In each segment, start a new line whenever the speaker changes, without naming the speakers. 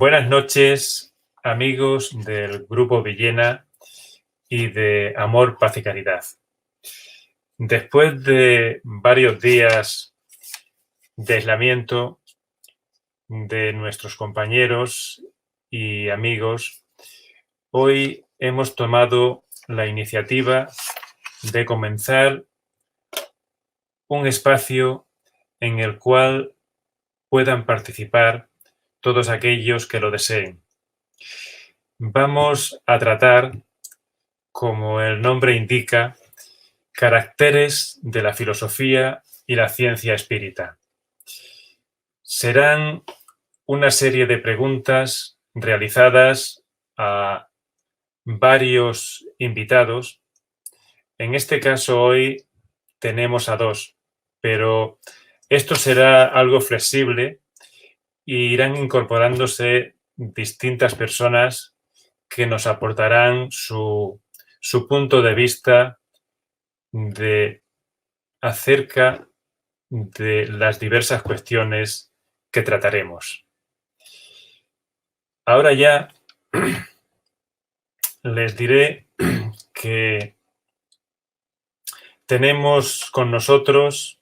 Buenas noches, amigos del Grupo Villena y de Amor, Paz y Caridad. Después de varios días de aislamiento de nuestros compañeros y amigos, hoy hemos tomado la iniciativa de comenzar un espacio en el cual puedan participar todos aquellos que lo deseen. Vamos a tratar, como el nombre indica, caracteres de la filosofía y la ciencia espírita. Serán una serie de preguntas realizadas a varios invitados. En este caso hoy tenemos a dos, pero esto será algo flexible y irán incorporándose distintas personas que nos aportarán su punto de vista acerca de las diversas cuestiones que trataremos. Ahora ya les diré que tenemos con nosotros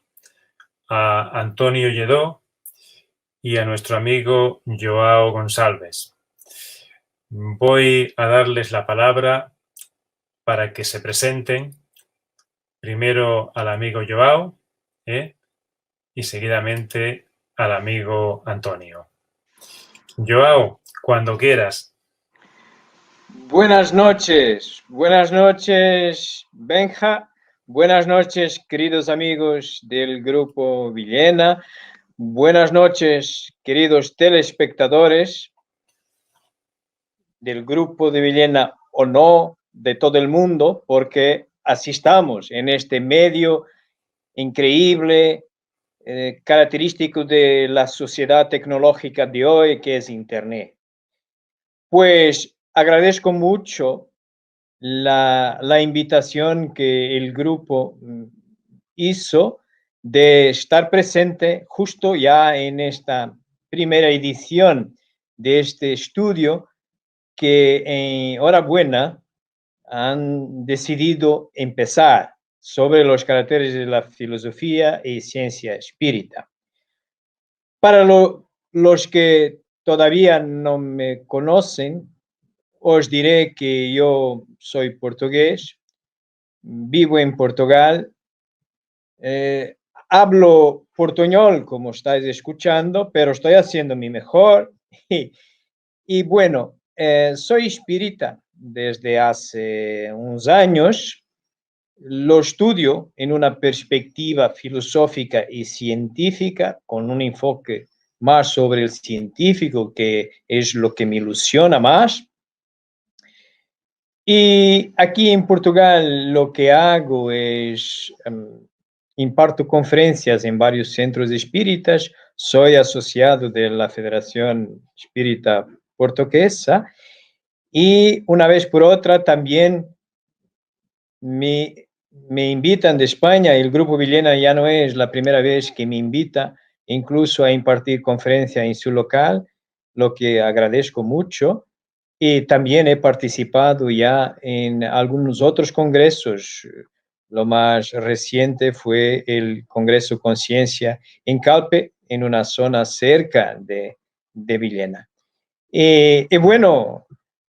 a Antonio Lledó y a nuestro amigo Joao González. Voy a darles la palabra para que se presenten. Primero al amigo Joao y seguidamente al amigo Antonio. Joao, cuando quieras.
Buenas noches, Benja, buenas noches, queridos amigos del Grupo Villena, buenas noches, queridos telespectadores del Grupo de Villena o no, de todo el mundo, porque así estamos en este medio increíble, característico de la sociedad tecnológica de hoy, que es Internet. Pues agradezco mucho la invitación que el grupo hizo de estar presente justo ya en esta primera edición de este estudio que enhorabuena han decidido empezar sobre los caracteres de la filosofía y ciencia espírita. Para los que todavía no me conocen, os diré que yo soy portugués, vivo en Portugal, hablo portuñol como estáis escuchando, pero estoy haciendo mi mejor y bueno, soy espírita desde hace unos años. Lo estudio en una perspectiva filosófica y científica, con un enfoque más sobre el científico, que es lo que me ilusiona más. Y aquí en Portugal lo que hago es imparto conferencias en varios centros espíritas, soy asociado de la Federación Espírita Portuguesa y una vez por otra también me invitan de España. El Grupo Villena ya no es la primera vez que me invita incluso a impartir conferencia en su local, lo que agradezco mucho. Y también he participado ya en algunos otros congresos. Lo más reciente fue el Congreso Conciencia en Calpe, en una zona cerca de Villena. Y bueno,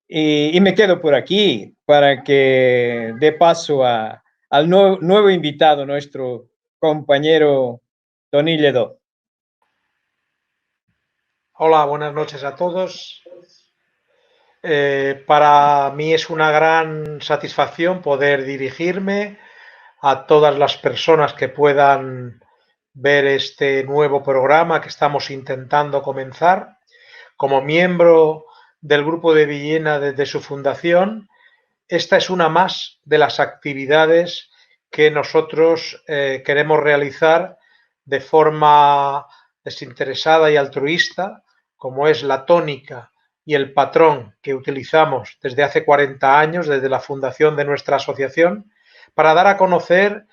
y me quedo por aquí para que dé paso al nuevo invitado, nuestro compañero Tony Lledó.
Hola, buenas noches a todos. Para mí es una gran satisfacción poder dirigirme a todas las personas que puedan ver este nuevo programa que estamos intentando comenzar. Como miembro del Grupo de Villena desde su fundación, esta es una más de las actividades que nosotros queremos realizar de forma desinteresada y altruista, como es la tónica y el patrón que utilizamos desde hace 40 años, desde la fundación de nuestra asociación, para dar a conocer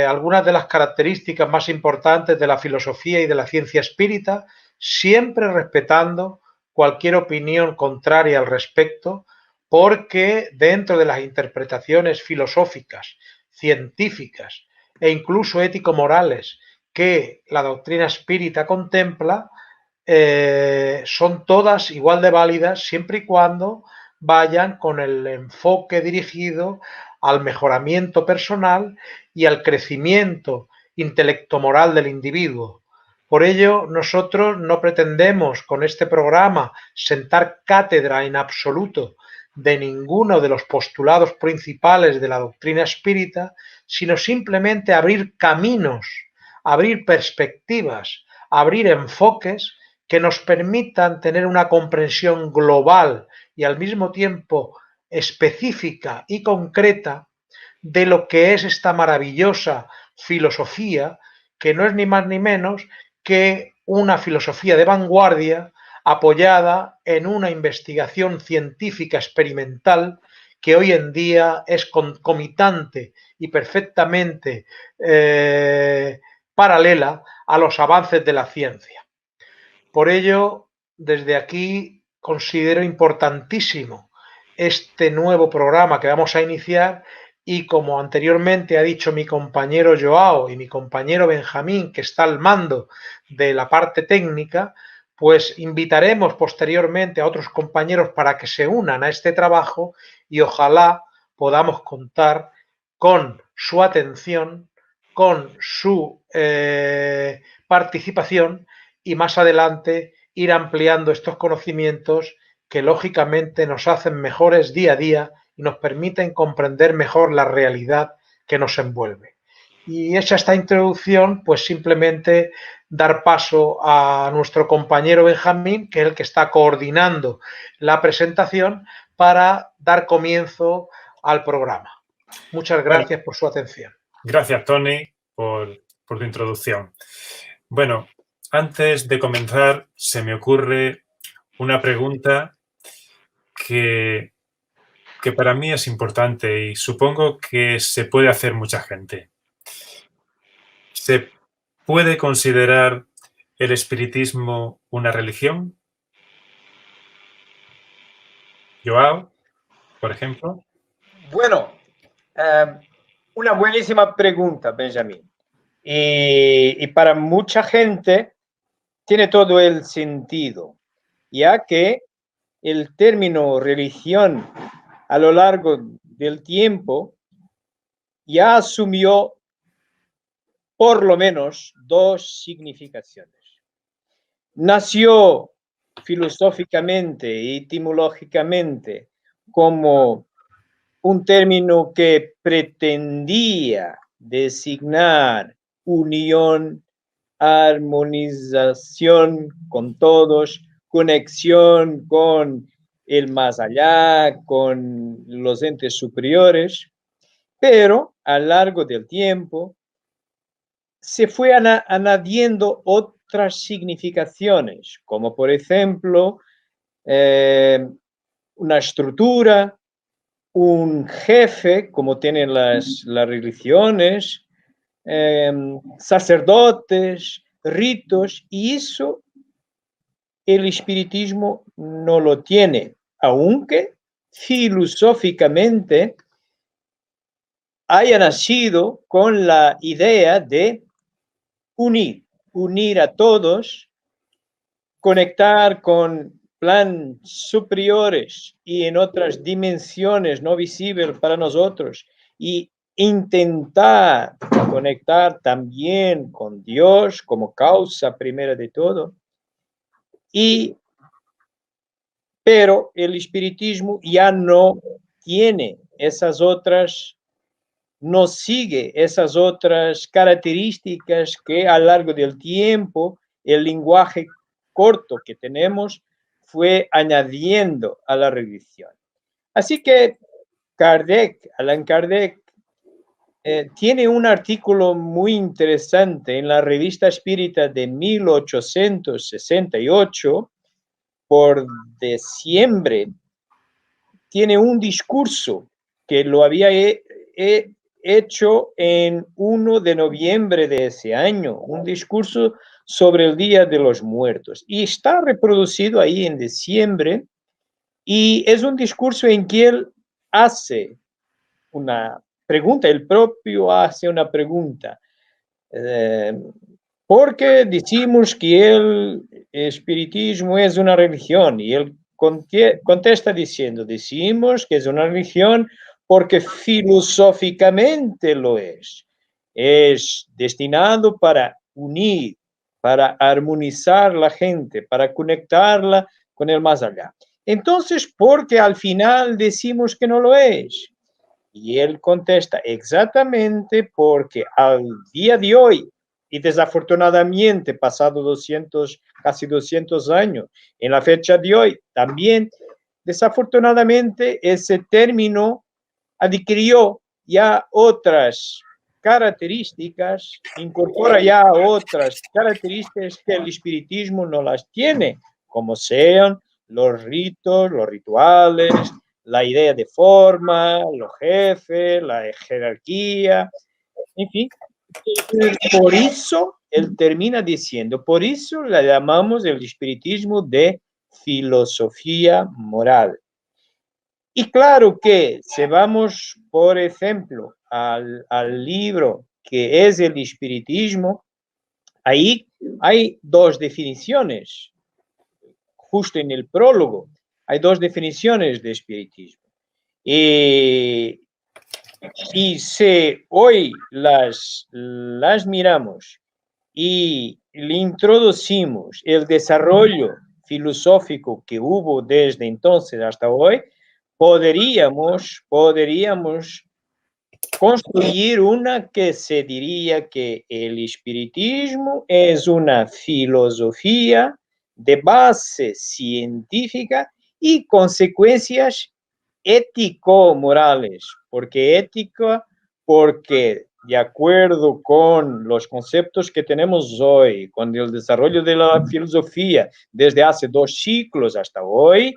algunas de las características más importantes de la filosofía y de la ciencia espírita, siempre respetando cualquier opinión contraria al respecto, porque dentro de las interpretaciones filosóficas, científicas e incluso ético-morales que la doctrina espírita contempla, son todas igual de válidas siempre y cuando vayan con el enfoque dirigido al mejoramiento personal y al crecimiento intelecto-moral del individuo. Por ello, nosotros no pretendemos con este programa sentar cátedra en absoluto de ninguno de los postulados principales de la doctrina espírita, sino simplemente abrir caminos, abrir perspectivas, abrir enfoques que nos permitan tener una comprensión global y al mismo tiempo específica y concreta de lo que es esta maravillosa filosofía, que no es ni más ni menos que una filosofía de vanguardia apoyada en una investigación científica experimental que hoy en día es concomitante y perfectamente paralela a los avances de la ciencia. Por ello, desde aquí considero importantísimo este nuevo programa que vamos a iniciar y, como anteriormente ha dicho mi compañero Joao y mi compañero Benjamín, que está al mando de la parte técnica, pues invitaremos posteriormente a otros compañeros para que se unan a este trabajo y ojalá podamos contar con su atención, con su participación y más adelante ir ampliando estos conocimientos que lógicamente nos hacen mejores día a día y nos permiten comprender mejor la realidad que nos envuelve. Y hecha esta introducción, pues simplemente dar paso a nuestro compañero Benjamín, que es el que está coordinando la presentación para dar comienzo al programa. Muchas gracias por su atención.
Gracias, Tony, por tu introducción. Bueno, antes de comenzar, se me ocurre una pregunta que para mí es importante y supongo que se puede hacer mucha gente. ¿Se puede considerar el espiritismo una religión? Joao, por ejemplo.
Bueno, una buenísima pregunta, Benjamín. Y para mucha gente tiene todo el sentido, ya que el término religión a lo largo del tiempo ya asumió por lo menos dos significaciones. Nació filosóficamente y etimológicamente como un término que pretendía designar unión, armonización con todos, conexión con el más allá, con los entes superiores, pero a lo largo del tiempo se fue añadiendo otras significaciones, como por ejemplo una estructura, un jefe, como tienen las religiones, sacerdotes, ritos, y eso el espiritismo no lo tiene, aunque filosóficamente haya nacido con la idea de unir a todos, conectar con planes superiores y en otras dimensiones no visibles para nosotros, y intentar conectar también con Dios como causa primera de todo. Pero el espiritismo ya no tiene esas otras, no sigue esas otras características que a lo largo del tiempo el lenguaje corto que tenemos fue añadiendo a la religión. Así que Allan Kardec, tiene un artículo muy interesante en la Revista Espírita de 1868, por diciembre. Tiene un discurso que lo había hecho en 1 de noviembre de ese año, un discurso sobre el Día de los Muertos. Y está reproducido ahí en diciembre, y es un discurso en que él hace una pregunta, el propio hace una pregunta. Porque decimos que el espiritismo es una religión, y él contesta diciendo, decimos que es una religión porque filosóficamente lo es destinado para unir, para armonizar la gente, para conectarla con el más allá. Entonces, ¿por qué al final decimos que no lo es? Y él contesta, exactamente porque al día de hoy, y desafortunadamente pasado casi 200 años, en la fecha de hoy, también desafortunadamente ese término adquirió ya otras características, incorpora ya otras características que el espiritismo no las tiene, como sean los ritos, los rituales, la idea de forma, los jefes, la jerarquía, en fin. Por eso él termina diciendo, por eso la llamamos el espiritismo de filosofía moral. Y claro que si vamos, por ejemplo, al libro que es el espiritismo, ahí hay dos definiciones, justo en el prólogo, hay dos definiciones de espiritismo. Y si hoy las miramos y le introducimos el desarrollo filosófico que hubo desde entonces hasta hoy, podríamos construir una que se diría que el espiritismo es una filosofía de base científica y consecuencias ético-morales. ¿Porque ética? Porque de acuerdo con los conceptos que tenemos hoy, con el desarrollo de la filosofía desde hace 2 siglos hasta hoy,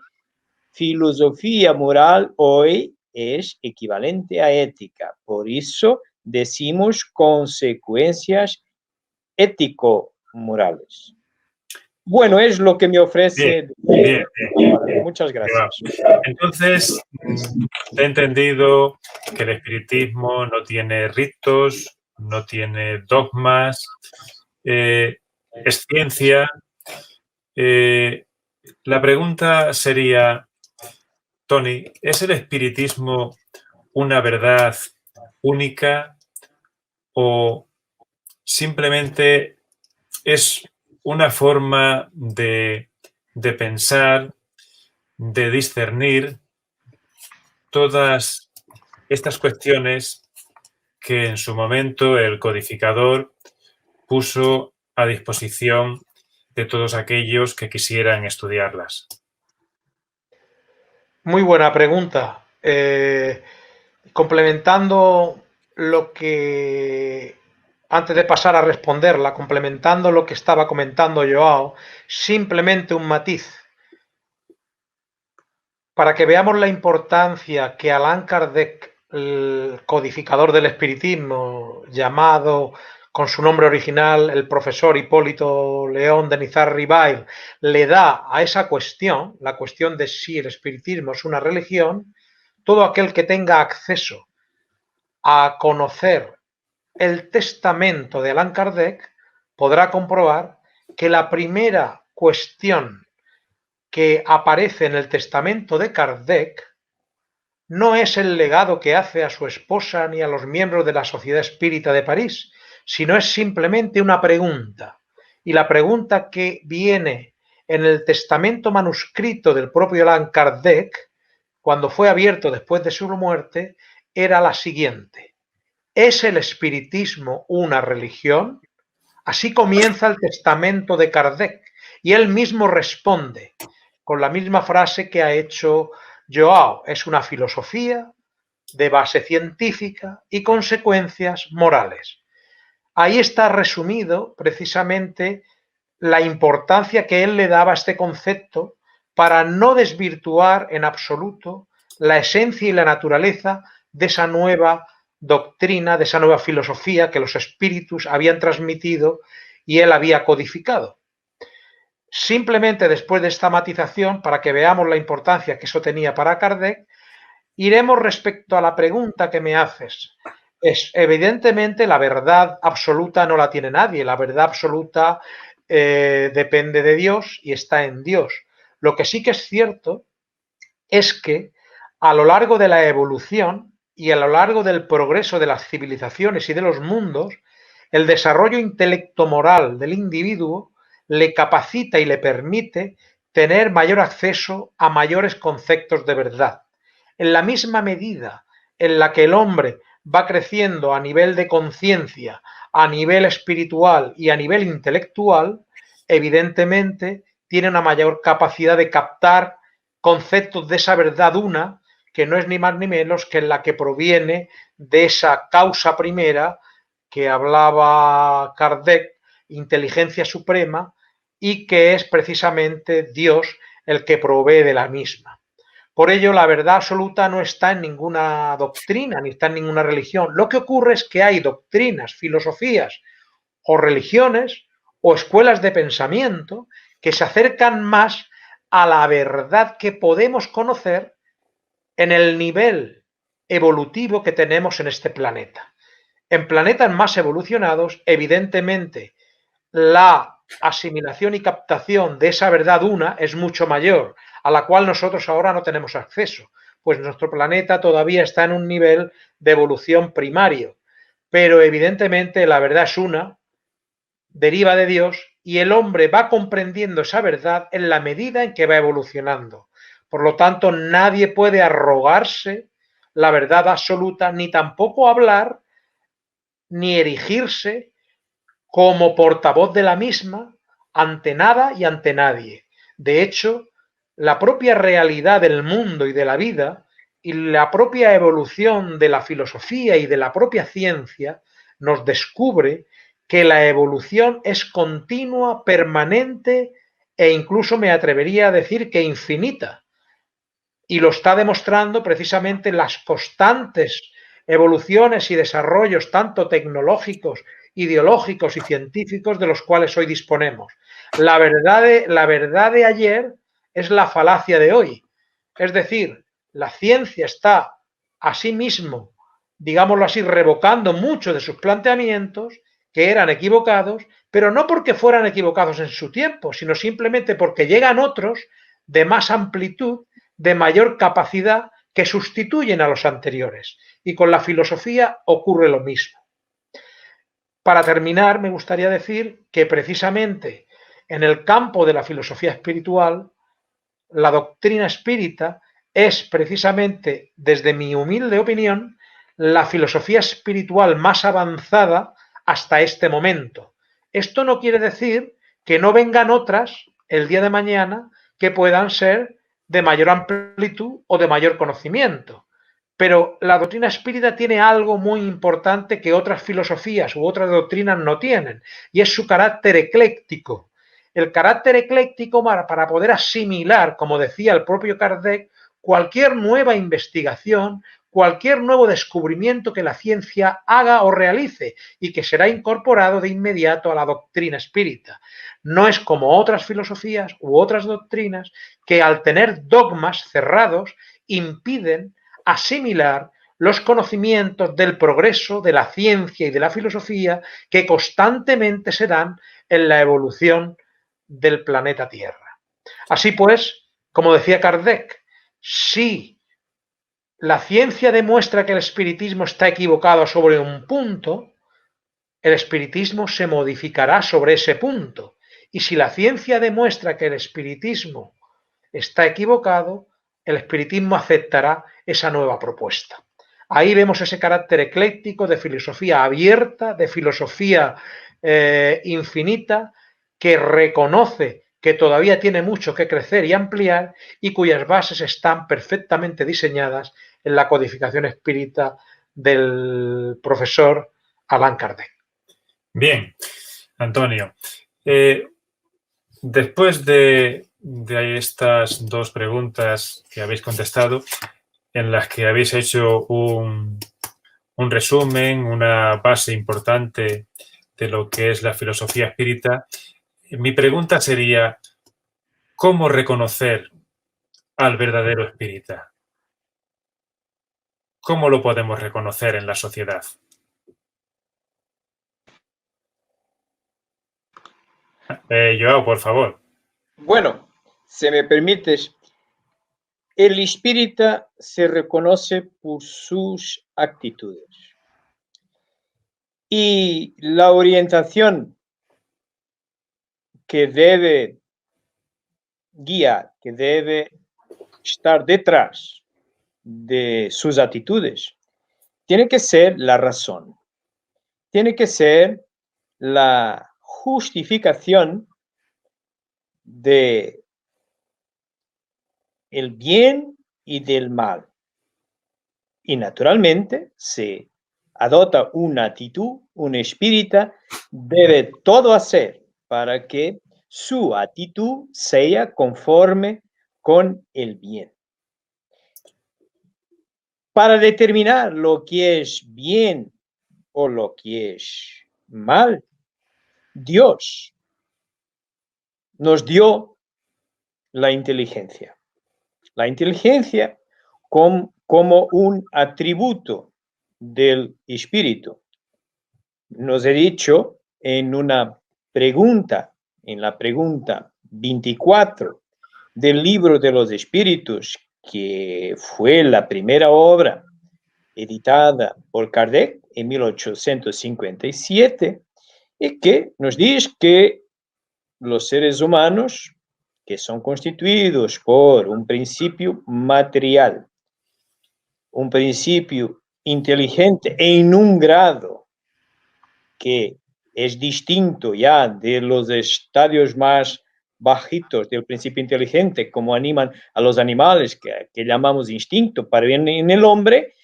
filosofía moral hoy es equivalente a ética. Por eso decimos consecuencias ético-morales. Bueno, es lo que me ofrece.
Bien.
Muchas gracias.
Entonces, he entendido que el espiritismo no tiene ritos, no tiene dogmas, es ciencia. La pregunta sería, Tony, ¿es el espiritismo una verdad única o simplemente es una forma de pensar, de discernir todas estas cuestiones que en su momento el codificador puso a disposición de todos aquellos que quisieran estudiarlas?
Muy buena pregunta. Complementando lo que, antes de pasar a responderla, complementando lo que estaba comentando Joao, simplemente un matiz. Para que veamos la importancia que Allan Kardec, el codificador del espiritismo, llamado con su nombre original el profesor Hipólito León de Nizar-Ribail, le da a esa cuestión, la cuestión de si el espiritismo es una religión, todo aquel que tenga acceso a conocer el testamento de Allan Kardec podrá comprobar que la primera cuestión que aparece en el testamento de Kardec no es el legado que hace a su esposa ni a los miembros de la Sociedad Espírita de París, sino es simplemente una pregunta. Y la pregunta que viene en el testamento manuscrito del propio Allan Kardec, cuando fue abierto después de su muerte, era la siguiente: ¿es el espiritismo una religión? Así comienza el testamento de Kardec, y él mismo responde con la misma frase que ha hecho Joao: es una filosofía de base científica y consecuencias morales. Ahí está resumido precisamente la importancia que él le daba a este concepto para no desvirtuar en absoluto la esencia y la naturaleza de esa nueva doctrina, de esa nueva filosofía que los espíritus habían transmitido y él había codificado. Simplemente después de esta matización, para que veamos la importancia que eso tenía para Kardec, iremos respecto a la pregunta que me haces. Evidentemente la verdad absoluta no la tiene nadie, la verdad absoluta depende de Dios y está en Dios. Lo que sí que es cierto es que a lo largo de la evolución y a lo largo del progreso de las civilizaciones y de los mundos, el desarrollo intelecto-moral del individuo le capacita y le permite tener mayor acceso a mayores conceptos de verdad. En la misma medida en la que el hombre va creciendo a nivel de conciencia, a nivel espiritual y a nivel intelectual, evidentemente tiene una mayor capacidad de captar conceptos de esa verdad una, que no es ni más ni menos que la que proviene de esa causa primera que hablaba Kardec, inteligencia suprema, y que es precisamente Dios el que provee de la misma. Por ello, la verdad absoluta no está en ninguna doctrina, ni está en ninguna religión. Lo que ocurre es que hay doctrinas, filosofías o religiones o escuelas de pensamiento que se acercan más a la verdad que podemos conocer en el nivel evolutivo que tenemos en este planeta. En planetas más evolucionados, evidentemente, la asimilación y captación de esa verdad una es mucho mayor, a la cual nosotros ahora no tenemos acceso, pues nuestro planeta todavía está en un nivel de evolución primario, pero evidentemente la verdad es una, deriva de Dios y el hombre va comprendiendo esa verdad en la medida en que va evolucionando. Por lo tanto, nadie puede arrogarse la verdad absoluta, ni tampoco hablar, ni erigirse como portavoz de la misma ante nada y ante nadie. De hecho, la propia realidad del mundo y de la vida y la propia evolución de la filosofía y de la propia ciencia nos descubre que la evolución es continua, permanente e incluso me atrevería a decir que infinita. Y lo está demostrando precisamente las constantes evoluciones y desarrollos tanto tecnológicos, ideológicos y científicos de los cuales hoy disponemos. La verdad de ayer es la falacia de hoy. Es decir, la ciencia está a sí mismo, digámoslo así, revocando muchos de sus planteamientos que eran equivocados, pero no porque fueran equivocados en su tiempo, sino simplemente porque llegan otros de más amplitud, de mayor capacidad, que sustituyen a los anteriores. Y con la filosofía ocurre lo mismo. Para terminar, me gustaría decir que precisamente en el campo de la filosofía espiritual, la doctrina espírita es precisamente, desde mi humilde opinión, la filosofía espiritual más avanzada hasta este momento. Esto no quiere decir que no vengan otras el día de mañana que puedan ser de mayor amplitud o de mayor conocimiento. Pero la doctrina espírita tiene algo muy importante que otras filosofías u otras doctrinas no tienen, y es su carácter ecléctico. El carácter ecléctico para poder asimilar, como decía el propio Kardec, cualquier nueva investigación, cualquier nuevo descubrimiento que la ciencia haga o realice y que será incorporado de inmediato a la doctrina espírita. No es como otras filosofías u otras doctrinas que al tener dogmas cerrados impiden asimilar los conocimientos del progreso, de la ciencia y de la filosofía que constantemente se dan en la evolución del planeta Tierra. Así pues, como decía Kardec, si la ciencia demuestra que el espiritismo está equivocado sobre un punto, el espiritismo se modificará sobre ese punto. Y si la ciencia demuestra que el espiritismo está equivocado, el espiritismo aceptará esa nueva propuesta. Ahí vemos ese carácter ecléctico de filosofía abierta, de filosofía infinita, que reconoce que todavía tiene mucho que crecer y ampliar y cuyas bases están perfectamente diseñadas en la codificación espírita del profesor Allan Kardec.
Bien, Antonio. Después de estas dos preguntas que habéis contestado, en las que habéis hecho un resumen, una base importante de lo que es la filosofía espírita, mi pregunta sería, ¿cómo reconocer al verdadero espírita? ¿Cómo lo podemos reconocer en la sociedad? Joao, por favor.
Bueno, si me permites, el espírita se reconoce por sus actitudes. Y la orientación que debe guiar, que debe estar detrás de sus actitudes, tiene que ser la razón, tiene que ser la justificación de el bien y del mal. Y naturalmente, si adopta una actitud, un espírita debe todo hacer para que su actitud sea conforme con el bien. Para determinar lo que es bien o lo que es mal, Dios nos dio la inteligencia. La inteligencia como un atributo del espíritu. Nos he dicho en una pregunta, en la pregunta 24 del libro de los espíritus, que fue la primera obra editada por Kardec en 1857, y que nos dice que los seres humanos, que son constituidos por un principio material, un principio inteligente en un grado que es distinto ya de los estadios más bajitos del principio inteligente, como animan a los animales, que llamamos instinto, para bien en el hombre,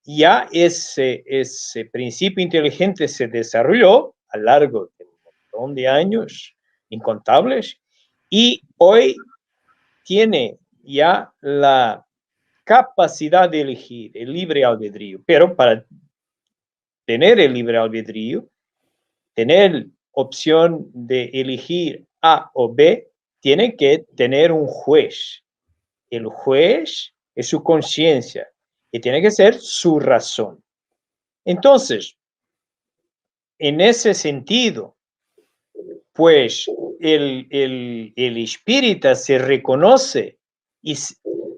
ya ese principio inteligente se desarrolló a lo largo de un montón de años, incontables, y hoy tiene ya la capacidad de elegir el libre albedrío, pero para tener el libre albedrío, tener opción de elegir A o B, tiene que tener un juez. El juez es su conciencia y tiene que ser su razón. Entonces, en ese sentido, pues el espírita se reconoce y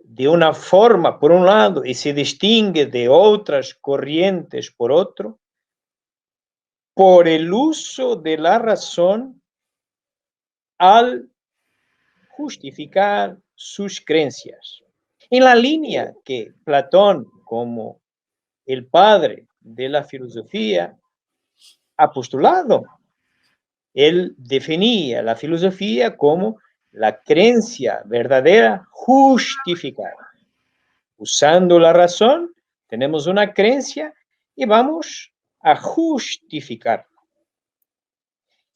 de una forma, por un lado, y se distingue de otras corrientes, por otro, por el uso de la razón al justificar sus creencias. En la línea que Platón, como el padre de la filosofía, ha postulado. Él definía la filosofía como la creencia verdadera justificada. Usando la razón, tenemos una creencia y vamos a justificarla.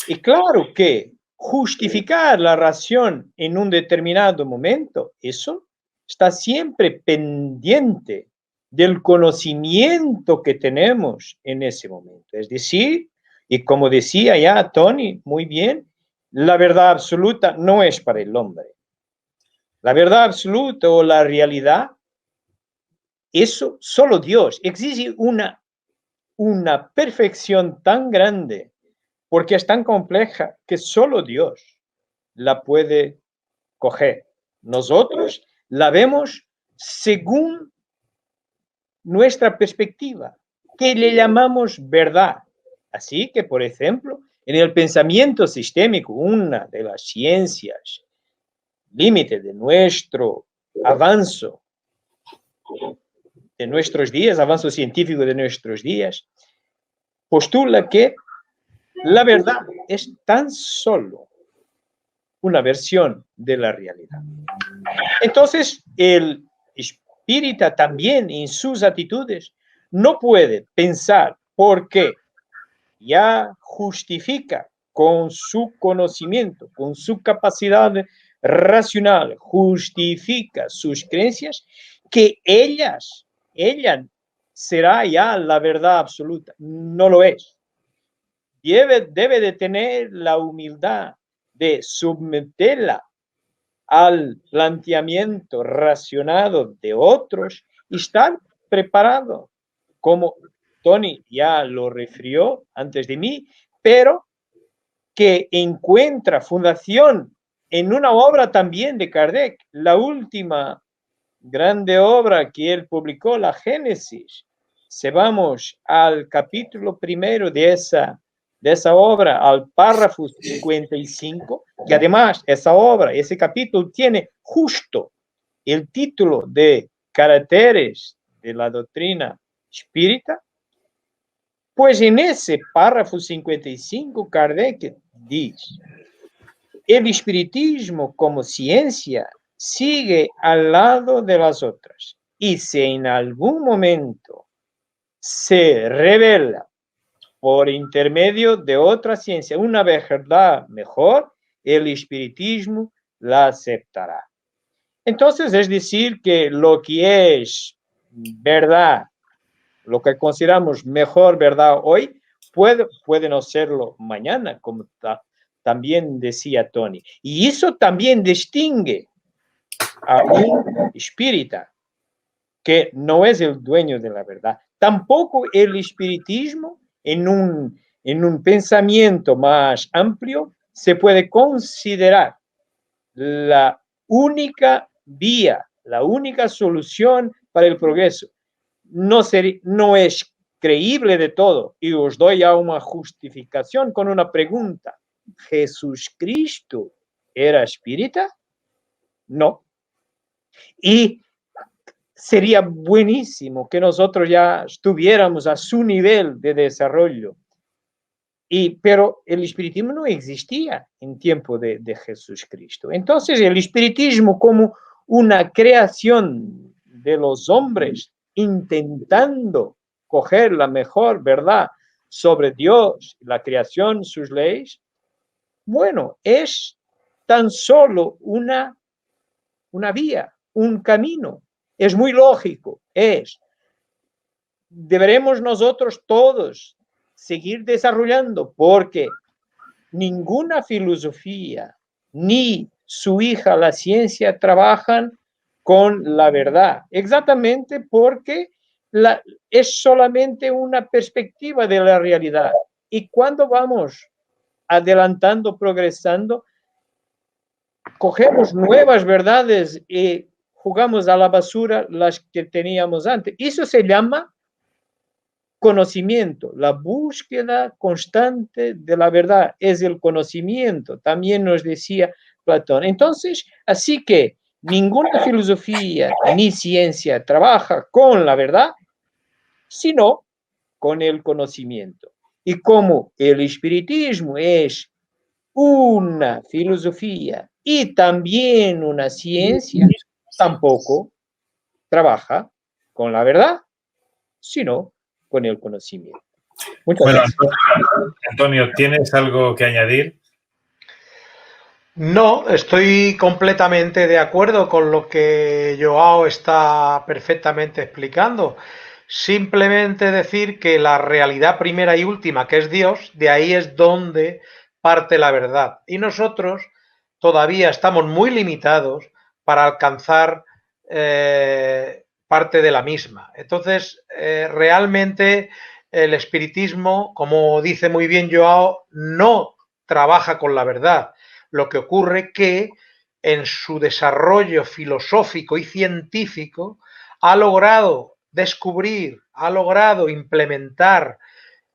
Y claro que justificar la razón en un determinado momento, eso está siempre pendiente del conocimiento que tenemos en ese momento. Es decir, y como decía ya Tony muy bien, la verdad absoluta no es para el hombre. La verdad absoluta o la realidad, eso solo Dios. Existe una perfección tan grande porque es tan compleja que solo Dios la puede coger. Nosotros la vemos según nuestra perspectiva, que le llamamos verdad. Así que, por ejemplo, en el pensamiento sistémico, una de las ciencias, límite de nuestro avance de nuestros días, avance científico de nuestros días, postula que la verdad es tan solo una versión de la realidad. Entonces, el espírita también en sus actitudes no puede pensar porque ya justifica con su conocimiento, con su capacidad racional, justifica sus creencias, que ella será ya la verdad absoluta. No lo es. debe de tener la humildad de someterla al planteamiento racionado de otros y estar preparado, como Tony ya lo refirió antes de mí, pero que encuentra fundación en una obra también de Kardec, la última grande obra que él publicó, la Génesis. Si vamos al capítulo primero de esa obra, al párrafo 55, que además esa obra, ese capítulo tiene justo el título de Caracteres de la doctrina espírita, pues en ese párrafo 55 Kardec dice: el espiritismo como ciencia sigue al lado de las otras, y si en algún momento se revela por intermedio de otra ciencia una verdad mejor, el espiritismo la aceptará. Entonces, es decir, que lo que es verdad, lo que consideramos mejor verdad hoy, puede no serlo mañana, como también decía Tony. Y eso también distingue a un espírita que no es el dueño de la verdad. Tampoco el espiritismo, en un pensamiento más amplio, se puede considerar la única vía, la única solución para el progreso. No es creíble de todo. Y os doy ya una justificación con una pregunta. ¿Jesucristo era espírita? No. Y sería buenísimo que nosotros ya estuviéramos a su nivel de desarrollo. Pero el espiritismo no existía en tiempo de Jesucristo. Entonces, el espiritismo como una creación de los hombres intentando coger la mejor verdad sobre Dios, la creación, sus leyes, bueno, es tan solo una vía, un camino. Es muy lógico, deberemos nosotros todos seguir desarrollando, porque ninguna filosofía ni su hija, la ciencia, trabajan con la verdad, exactamente porque es solamente una perspectiva de la realidad. Y cuando vamos adelantando, progresando, cogemos nuevas verdades y jugamos a la basura las que teníamos antes. Eso se llama conocimiento. La búsqueda constante de la verdad es el conocimiento, también nos decía Platón. Entonces, así que ninguna filosofía ni ciencia trabaja con la verdad, sino con el conocimiento. Y como el espiritismo es una filosofía y también una ciencia, tampoco trabaja con la verdad, sino con el conocimiento. Muchas gracias.
Antonio, ¿tienes algo que añadir?
No, estoy completamente de acuerdo con lo que Joao está perfectamente explicando. Simplemente decir que la realidad primera y última, que es Dios, de ahí es donde parte la verdad. Y nosotros todavía estamos muy limitados para alcanzar parte de la misma. Entonces, realmente el espiritismo, como dice muy bien Joao, no trabaja con la verdad. Lo que ocurre que en su desarrollo filosófico y científico ha logrado descubrir, ha logrado implementar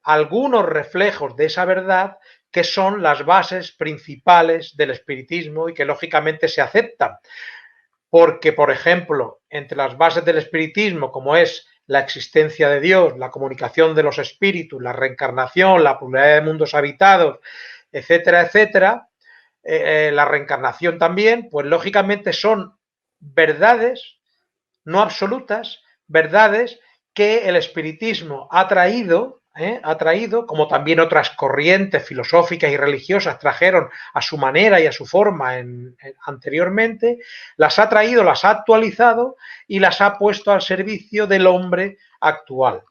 algunos reflejos de esa verdad que son las bases principales del espiritismo y que lógicamente se aceptan. Porque, por ejemplo, entre las bases del espiritismo, como es la existencia de Dios, la comunicación de los espíritus, la reencarnación, la pluralidad de mundos habitados, etcétera, etcétera, la reencarnación también, pues lógicamente son verdades no absolutas, verdades que el espiritismo ha traído, como también otras corrientes filosóficas y religiosas trajeron a su manera y a su forma anteriormente, las ha traído, las ha actualizado y las ha puesto al servicio del hombre actual.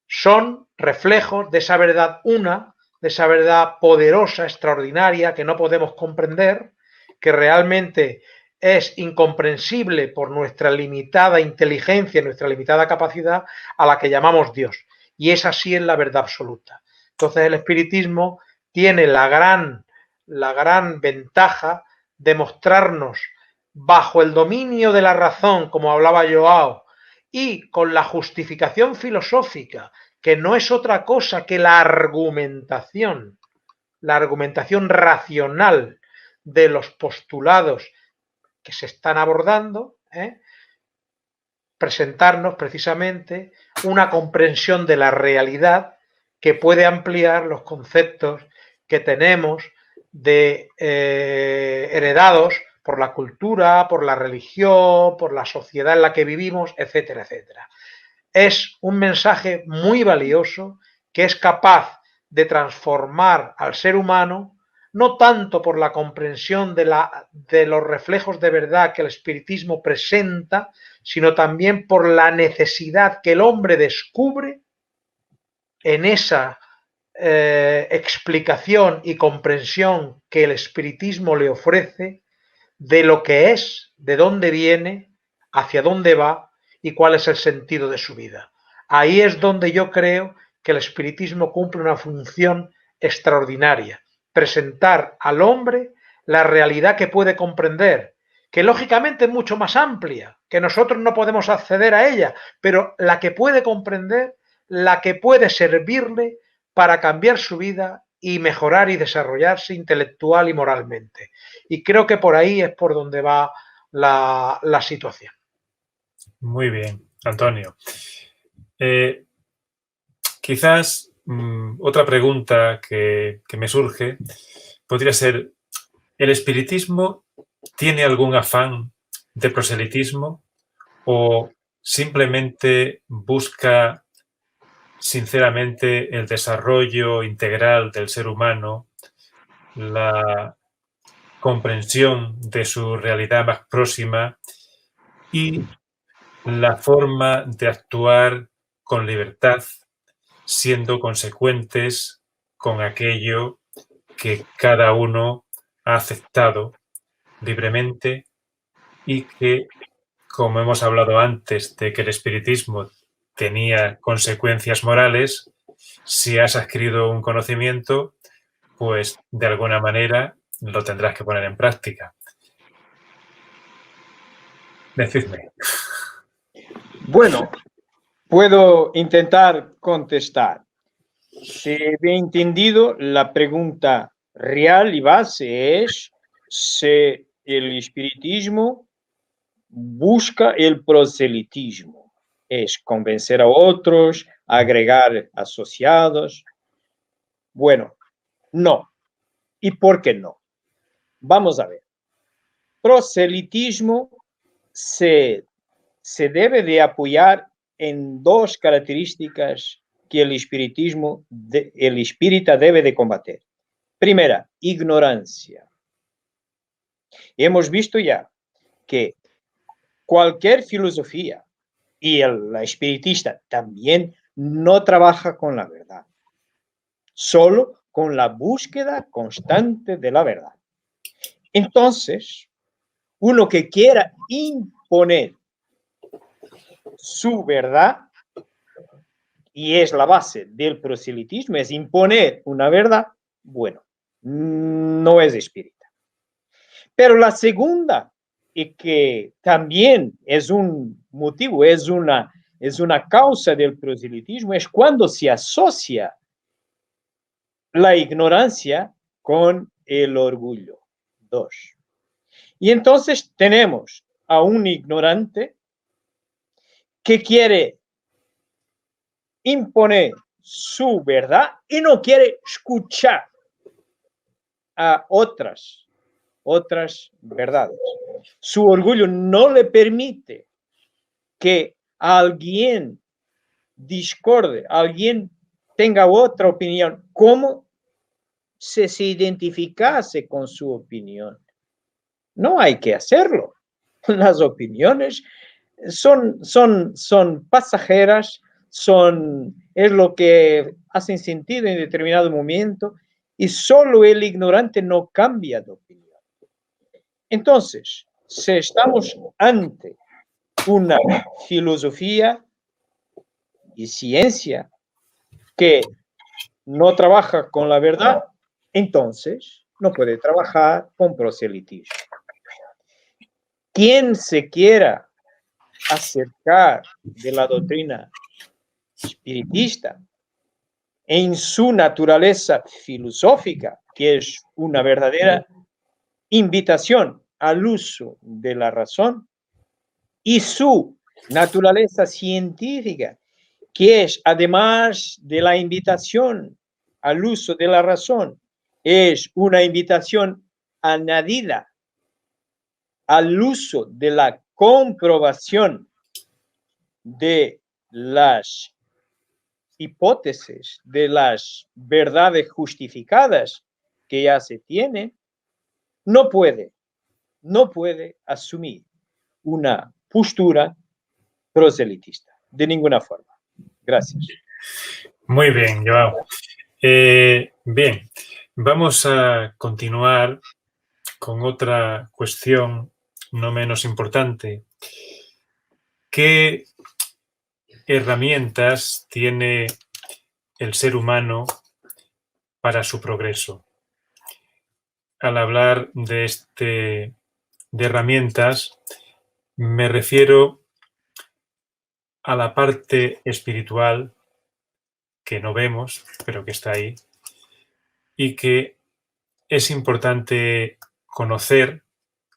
Son reflejos de esa verdad una, de esa verdad poderosa, extraordinaria, que no podemos comprender, que realmente es incomprensible por nuestra limitada inteligencia, nuestra limitada capacidad, a la que llamamos Dios. Y esa sí es la verdad absoluta. Entonces el espiritismo tiene la gran ventaja de mostrarnos bajo el dominio de la razón, como hablaba Joao, y con la justificación filosófica, que no es otra cosa que la argumentación racional de los postulados que se están abordando, presentarnos precisamente una comprensión de la realidad que puede ampliar los conceptos que tenemos de heredados por la cultura, por la religión, por la sociedad en la que vivimos, etcétera, etcétera. Es un mensaje muy valioso que es capaz de transformar al ser humano, no tanto por la comprensión de los reflejos de verdad que el espiritismo presenta, sino también por la necesidad que el hombre descubre en esa explicación y comprensión que el espiritismo le ofrece de lo que es, de dónde viene, hacia dónde va y cuál es el sentido de su vida. Ahí es donde yo creo que el espiritismo cumple una función extraordinaria, presentar al hombre la realidad que puede comprender, que lógicamente es mucho más amplia, que nosotros no podemos acceder a ella, pero la que puede comprender, la que puede servirle para cambiar su vida y mejorar y desarrollarse intelectual y moralmente. Y creo que por ahí es por donde va la situación.
Muy bien, Antonio. Quizás otra pregunta que me surge podría ser, ¿el espiritismo tiene algún afán de proselitismo o simplemente busca sinceramente el desarrollo integral del ser humano, la comprensión de su realidad más próxima y la forma de actuar con libertad, siendo consecuentes con aquello que cada uno ha aceptado libremente y que, como hemos hablado antes de que el espiritismo tenía consecuencias morales, si has adquirido un conocimiento, pues de alguna manera lo tendrás que poner en práctica. Decidme.
Bueno, puedo intentar contestar. Si he entendido, la pregunta real y base es si el espiritismo busca el proselitismo, es convencer a otros, agregar asociados. Bueno, no. ¿Y por qué no? Vamos a ver. Proselitismo se debe de apoyar en dos características que el espiritismo, el espírita debe de combater. Primera, ignorancia. Hemos visto ya que cualquier filosofía, y la espiritista también, no trabaja con la verdad, solo con la búsqueda constante de la verdad. Entonces, uno que quiera imponer su verdad, y es la base del proselitismo, es imponer una verdad, bueno, no es espírita. Pero la segunda, y que también es un motivo, es una causa del proselitismo, es cuando se asocia la ignorancia con el orgullo. Dos. Y entonces tenemos a un ignorante que quiere imponer su verdad y no quiere escuchar a otras verdades. Su orgullo no le permite que alguien discorde, alguien tenga otra opinión, como si se identificase con su opinión. No hay que hacerlo. Las opiniones son pasajeras, es lo que hacen sentido en determinado momento y solo el ignorante no cambia de opinión. Entonces, si estamos ante una filosofía y ciencia que no trabaja con la verdad, entonces no puede trabajar con proselitismo. Quien se quiera acercar de la doctrina espiritista en su naturaleza filosófica, que es una verdadera invitación al uso de la razón, y su naturaleza científica, que es, además de la invitación al uso de la razón, es una invitación añadida al uso de la comprobación de las hipótesis, de las verdades justificadas que ya se tienen, no puede asumir una postura proselitista, de ninguna forma. Gracias.
Muy bien, Joao. Bien, vamos a continuar con otra cuestión no menos importante. ¿Qué herramientas tiene el ser humano para su progreso? Al hablar de herramientas, me refiero a la parte espiritual que no vemos, pero que está ahí, y que es importante conocer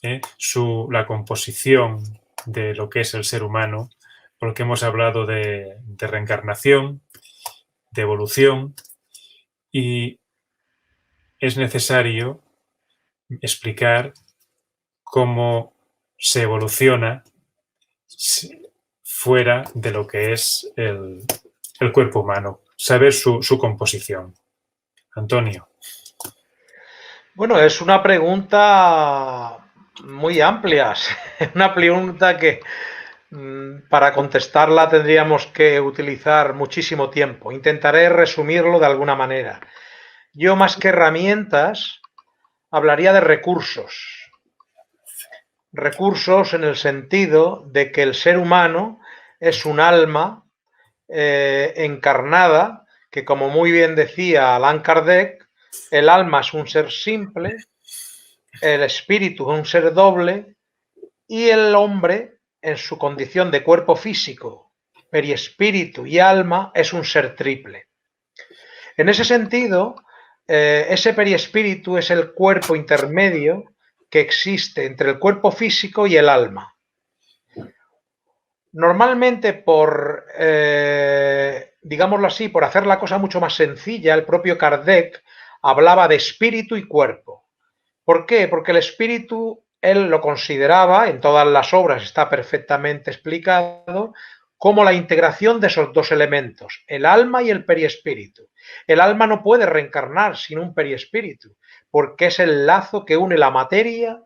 la composición de lo que es el ser humano, porque hemos hablado de reencarnación, de evolución, y es necesario explicar cómo se evoluciona fuera de lo que es el cuerpo humano, saber su composición. Antonio.
Bueno, es una pregunta muy amplia, una pregunta que para contestarla tendríamos que utilizar muchísimo tiempo. Intentaré resumirlo de alguna manera. Yo, más que herramientas, hablaría de recursos. Recursos en el sentido de que el ser humano es un alma encarnada, que como muy bien decía Allan Kardec, el alma es un ser simple, el espíritu es un ser doble y el hombre, en su condición de cuerpo físico, periespíritu y alma, es un ser triple. En ese sentido, ese periespíritu es el cuerpo intermedio que existe entre el cuerpo físico y el alma. Normalmente digámoslo así, por hacer la cosa mucho más sencilla, el propio Kardec hablaba de espíritu y cuerpo. ¿Por qué? Porque el espíritu, él lo consideraba, en todas las obras está perfectamente explicado, como la integración de esos dos elementos, el alma y el periespíritu. El alma no puede reencarnar sin un periespíritu, porque es el lazo que une la materia,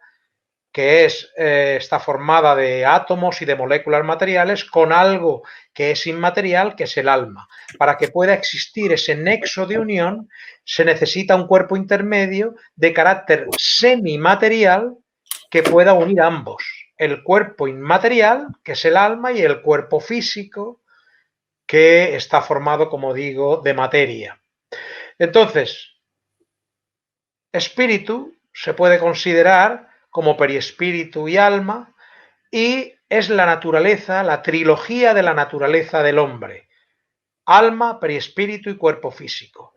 que está formada de átomos y de moléculas materiales, con algo que es inmaterial, que es el alma. Para que pueda existir ese nexo de unión, se necesita un cuerpo intermedio de carácter semimaterial que pueda unir ambos. El cuerpo inmaterial, que es el alma, y el cuerpo físico, que está formado, como digo, de materia. Entonces, espíritu se puede considerar como periespíritu y alma, y es la naturaleza, la trilogía de la naturaleza del hombre: alma, periespíritu y cuerpo físico.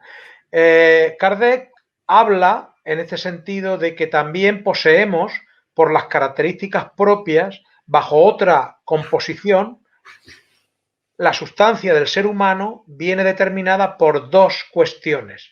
Kardec habla en este sentido de que también poseemos, por las características propias, bajo otra composición, la sustancia del ser humano viene determinada por dos cuestiones: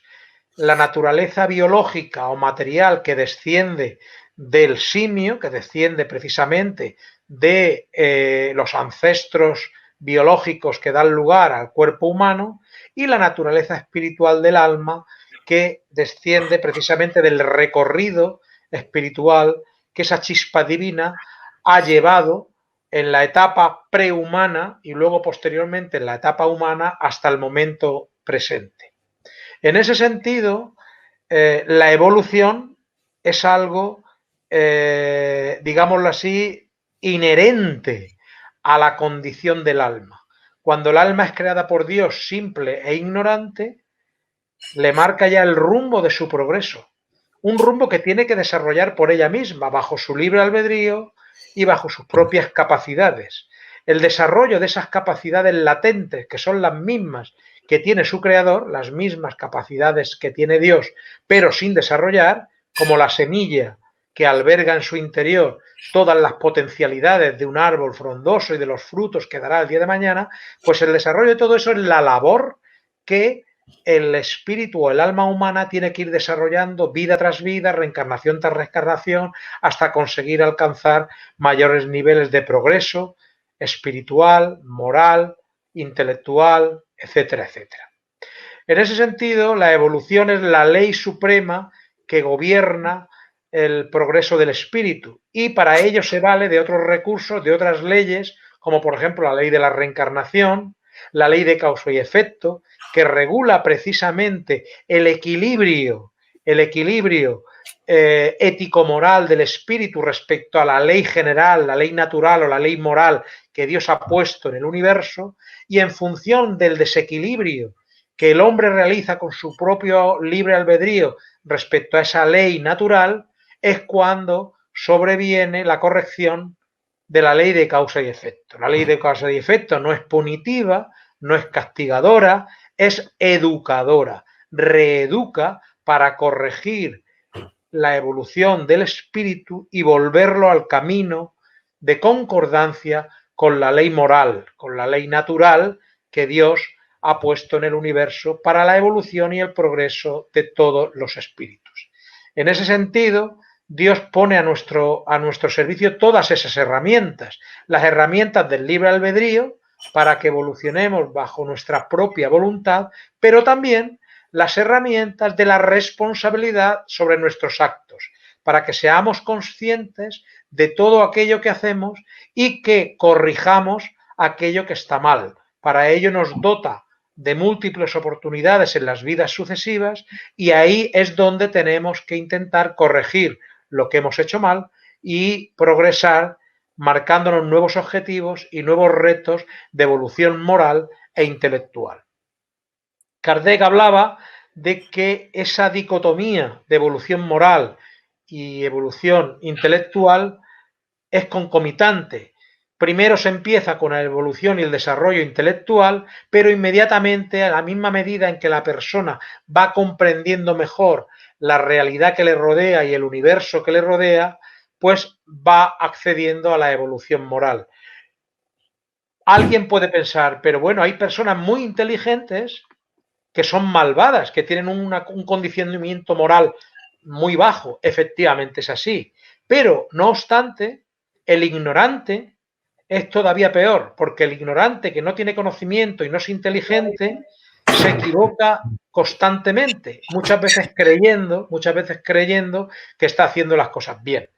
la naturaleza biológica o material que desciende del simio, que desciende precisamente de los ancestros biológicos que dan lugar al cuerpo humano, y la naturaleza espiritual del alma, que desciende precisamente del recorrido espiritual que esa chispa divina ha llevado en la etapa prehumana y luego posteriormente en la etapa humana hasta el momento presente. En ese sentido, la evolución es algo, digámoslo así, inherente a la condición del alma. Cuando el alma es creada por Dios simple e ignorante, le marca ya el rumbo de su progreso. Un rumbo que tiene que desarrollar por ella misma, bajo su libre albedrío y bajo sus propias capacidades. El desarrollo de esas capacidades latentes, que son las mismas que tiene su creador, las mismas capacidades que tiene Dios, pero sin desarrollar, como la semilla que alberga en su interior todas las potencialidades de un árbol frondoso y de los frutos que dará el día de mañana, pues el desarrollo de todo eso es la labor que el espíritu o el alma humana tiene que ir desarrollando vida tras vida, reencarnación tras reencarnación, hasta conseguir alcanzar mayores niveles de progreso espiritual, moral, intelectual, etcétera, etcétera. En ese sentido, la evolución es la ley suprema que gobierna el progreso del espíritu y para ello se vale de otros recursos, de otras leyes, como por ejemplo la ley de la reencarnación, la ley de causa y efecto, que regula precisamente el equilibrio ético-moral del espíritu respecto a la ley general, la ley natural o la ley moral que Dios ha puesto en el universo, y en función del desequilibrio que el hombre realiza con su propio libre albedrío respecto a esa ley natural, es cuando sobreviene la corrección de la ley de causa y efecto. La ley de causa y efecto no es punitiva, no es castigadora, es educadora, reeduca para corregir la evolución del espíritu y volverlo al camino de concordancia con la ley moral, con la ley natural que Dios ha puesto en el universo para la evolución y el progreso de todos los espíritus. En ese sentido, Dios pone a nuestro servicio todas esas herramientas, las herramientas del libre albedrío para que evolucionemos bajo nuestra propia voluntad, pero también las herramientas de la responsabilidad sobre nuestros actos, para que seamos conscientes de todo aquello que hacemos y que corrijamos aquello que está mal. Para ello nos dota de múltiples oportunidades en las vidas sucesivas y ahí es donde tenemos que intentar corregir lo que hemos hecho mal y progresar marcándonos nuevos objetivos y nuevos retos de evolución moral e intelectual. Kardec hablaba de que esa dicotomía de evolución moral y evolución intelectual es concomitante. Primero se empieza con la evolución y el desarrollo intelectual, pero inmediatamente, a la misma medida en que la persona va comprendiendo mejor la realidad que le rodea y el universo que le rodea, pues va accediendo a la evolución moral. Alguien puede pensar, pero bueno, hay personas muy inteligentes que son malvadas, que tienen un condicionamiento moral muy bajo. Efectivamente es así. Pero, no obstante, el ignorante es todavía peor, porque el ignorante que no tiene conocimiento y no es inteligente se equivoca constantemente, muchas veces creyendo que está haciendo las cosas bien.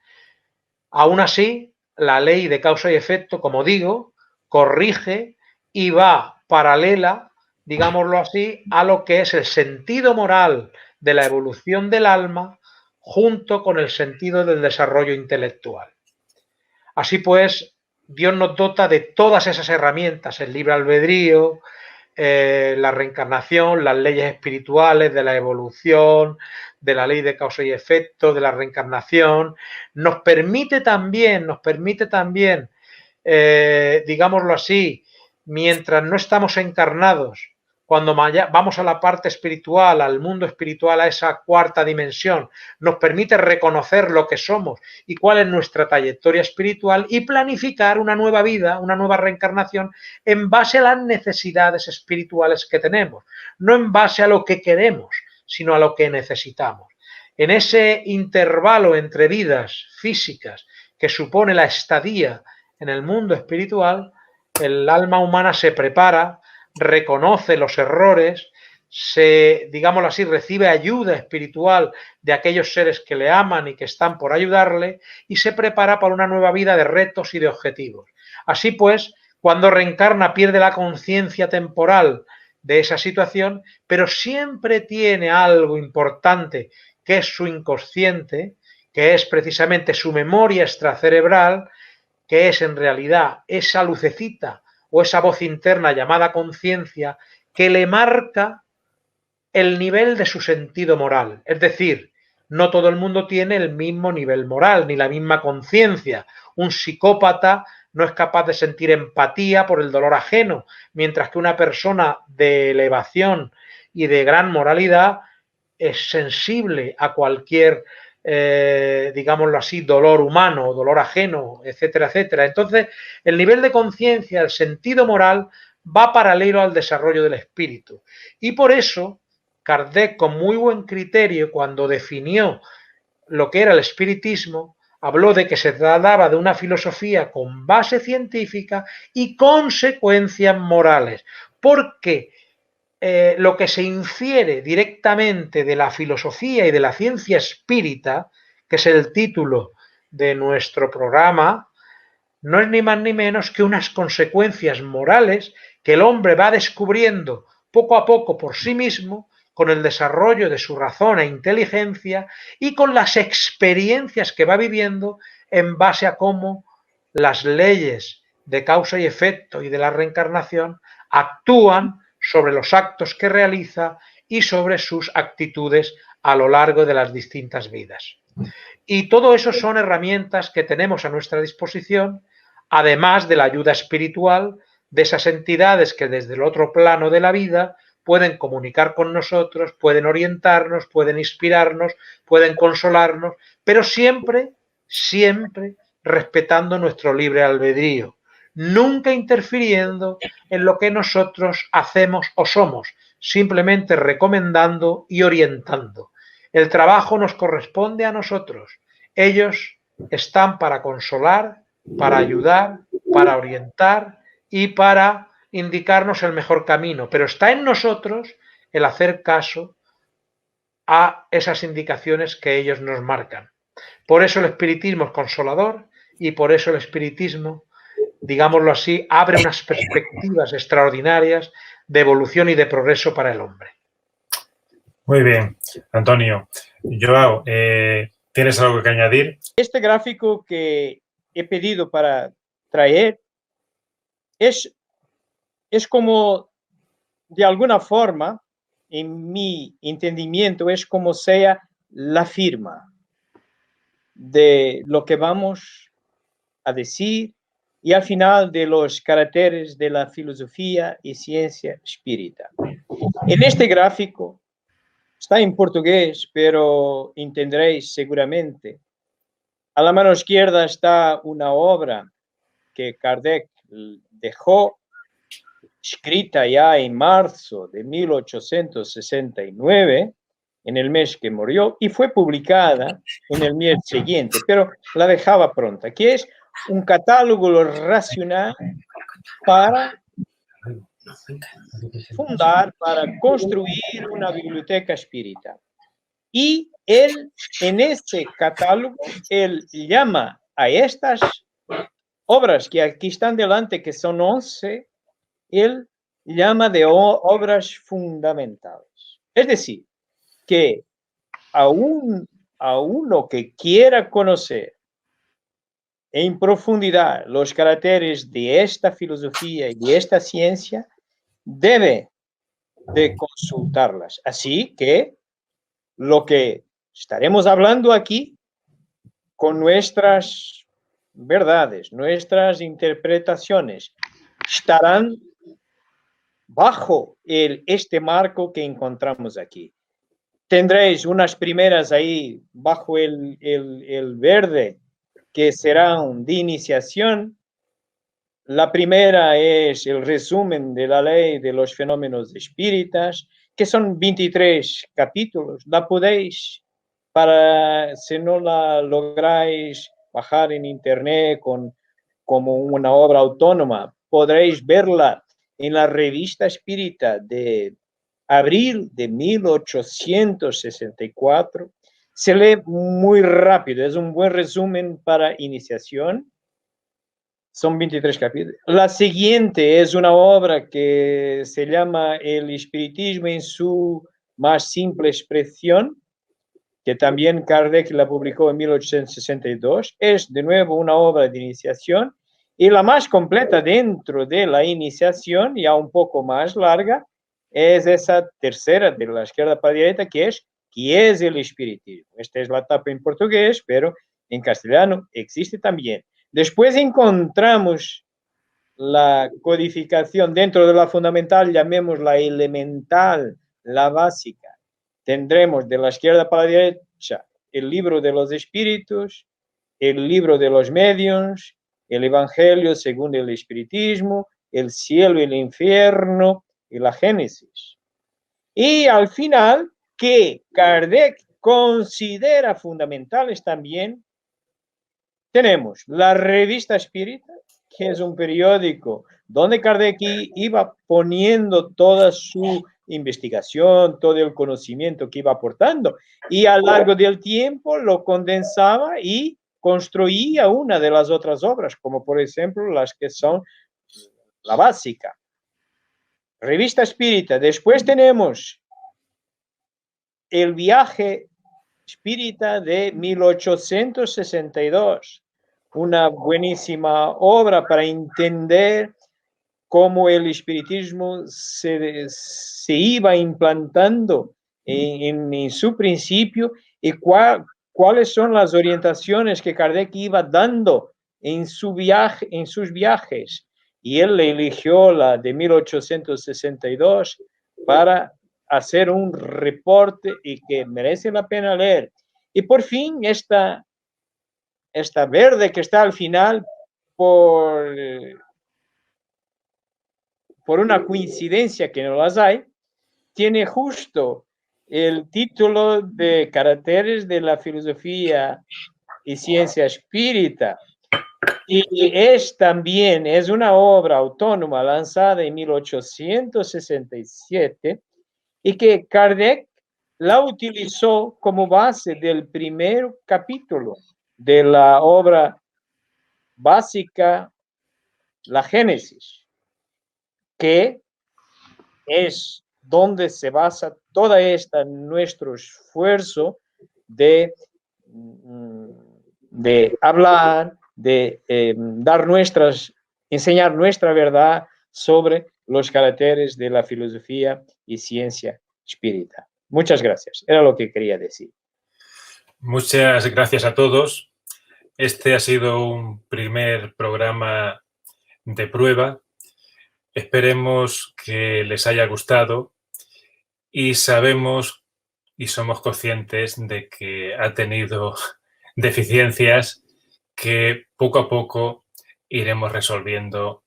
Aún así, la ley de causa y efecto, como digo, corrige y va paralela, digámoslo así, a lo que es el sentido moral de la evolución del alma junto con el sentido del desarrollo intelectual. Así pues, Dios nos dota de todas esas herramientas, el libre albedrío, la reencarnación, las leyes espirituales de la evolución, de la ley de causa y efecto, de la reencarnación. Nos permite también, digámoslo así, mientras no estamos encarnados, cuando vamos a la parte espiritual, al mundo espiritual, a esa cuarta dimensión, nos permite reconocer lo que somos y cuál es nuestra trayectoria espiritual y planificar una nueva vida, una nueva reencarnación en base a las necesidades espirituales que tenemos, no en base a lo que queremos, sino a lo que necesitamos. En ese intervalo entre vidas físicas que supone la estadía en el mundo espiritual, el alma humana se prepara, reconoce los errores, digámoslo así, recibe ayuda espiritual de aquellos seres que le aman y que están por ayudarle y se prepara para una nueva vida de retos y de objetivos. Así pues, cuando reencarna pierde la conciencia temporal de esa situación, pero siempre tiene algo importante que es su inconsciente, que es precisamente su memoria extracerebral, que es en realidad esa lucecita o esa voz interna llamada conciencia que le marca el nivel de su sentido moral. Es decir, no todo el mundo tiene el mismo nivel moral ni la misma conciencia. Un psicópata no es capaz de sentir empatía por el dolor ajeno, mientras que una persona de elevación y de gran moralidad es sensible a cualquier, digámoslo así, dolor humano, dolor ajeno, etcétera, etcétera. Entonces, el nivel de conciencia, el sentido moral, va paralelo al desarrollo del espíritu. Y por eso, Kardec, con muy buen criterio, cuando definió lo que era el espiritismo, habló de que se trataba de una filosofía con base científica y consecuencias morales, porque lo que se infiere directamente de la filosofía y de la ciencia espírita, que es el título de nuestro programa, no es ni más ni menos que unas consecuencias morales que el hombre va descubriendo poco a poco por sí mismo, con el desarrollo de su razón e inteligencia y con las experiencias que va viviendo en base a cómo las leyes de causa y efecto y de la reencarnación actúan sobre los actos que realiza y sobre sus actitudes a lo largo de las distintas vidas. Y todo eso son herramientas que tenemos a nuestra disposición, además de la ayuda espiritual de esas entidades que desde el otro plano de la vida pueden comunicar con nosotros, pueden orientarnos, pueden inspirarnos, pueden consolarnos, pero siempre, siempre respetando nuestro libre albedrío, nunca interfiriendo en lo que nosotros hacemos o somos, simplemente recomendando y orientando. El trabajo nos corresponde a nosotros. Ellos están para consolar, para ayudar, para orientar y para indicarnos el mejor camino, pero está en nosotros el hacer caso a esas indicaciones que ellos nos marcan. Por eso el espiritismo es consolador y por eso el espiritismo, digámoslo así, abre unas perspectivas extraordinarias de evolución y de progreso para el hombre.
Muy bien, Antonio. Joao, ¿tienes algo que añadir?
Este gráfico que he pedido para traer es como, de alguna forma, en mi entendimiento, es como sea la firma de lo que vamos a decir y al final de los caracteres de la filosofía y ciencia espírita. En este gráfico está en portugués, pero entenderéis seguramente. A la mano izquierda está una obra que Kardec dejó escrita ya en marzo de 1869, en el mes que murió, y fue publicada en el mes siguiente, pero la dejaba pronta, que es un catálogo racional para fundar, para construir una biblioteca espírita. Y él, en este catálogo, él llama a estas obras que aquí están delante, que son 11, él llama de obras fundamentales. Es decir, que a uno que quiera conocer en profundidad los caracteres de esta filosofía y de esta ciencia, debe de consultarlas. Así que lo que estaremos hablando aquí, con nuestras verdades, nuestras interpretaciones, estarán bajo este marco que encontramos aquí. Tendréis unas primeras ahí bajo el verde, que serán de iniciación. La primera es el resumen de la ley de los fenómenos espíritas, que son 23 capítulos. La podéis, si no la lográis bajar en internet como una obra autónoma, podréis verla en la revista espírita de abril de 1864. Se lee muy rápido, es un buen resumen para iniciación. Son 23 capítulos. La siguiente es una obra que se llama El espiritismo en su más simple expresión, que también Kardec la publicó en 1862. Es de nuevo una obra de iniciación y la más completa dentro de la iniciación, ya un poco más larga, es esa tercera de la izquierda para la derecha, que es ¿qué es el espiritismo? Esta es la etapa en portugués, pero en castellano existe también. Después encontramos la codificación dentro de la fundamental, llamémosla elemental, la básica. Tendremos de la izquierda para la derecha el libro de los espíritus, el libro de los medios, el Evangelio según el espiritismo, el cielo y el infierno y la Génesis. Y al final, que Kardec considera fundamentales también, tenemos la Revista Espírita, que es un periódico donde Kardec iba poniendo toda su investigación, todo el conocimiento que iba aportando, y a lo largo del tiempo lo condensaba y construía una de las otras obras, como por ejemplo las que son la básica. Revista Espírita. Después tenemos el viaje espírita de 1862, una buenísima obra para entender cómo el espiritismo se iba implantando en su principio y cuáles son las orientaciones que Kardec iba dando en sus viajes. Y él eligió la de 1862 para hacer un reporte y que merece la pena leer. Y por fin esta verde que está al final por una coincidencia que no las hay, tiene justo el título de Caracteres de la Filosofía y Ciencia Espírita. Y es una obra autónoma lanzada en 1867 y que Kardec la utilizó como base del primer capítulo de la obra básica, la Génesis, que es donde se basa toda nuestro esfuerzo de hablar, de enseñar nuestra verdad sobre los caracteres de la filosofía y ciencia espírita. Muchas gracias. Era lo que quería decir.
Muchas gracias a todos. Este ha sido un primer programa de prueba. Esperemos que les haya gustado y sabemos y somos conscientes de que ha tenido deficiencias que poco a poco iremos resolviendo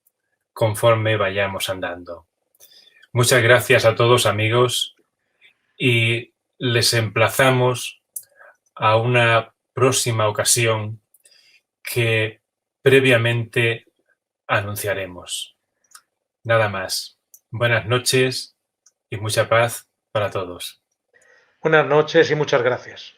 conforme vayamos andando. Muchas gracias a todos, amigos, y les emplazamos a una próxima ocasión que previamente anunciaremos. Nada más. Buenas noches y mucha paz para todos.
Buenas noches y muchas gracias.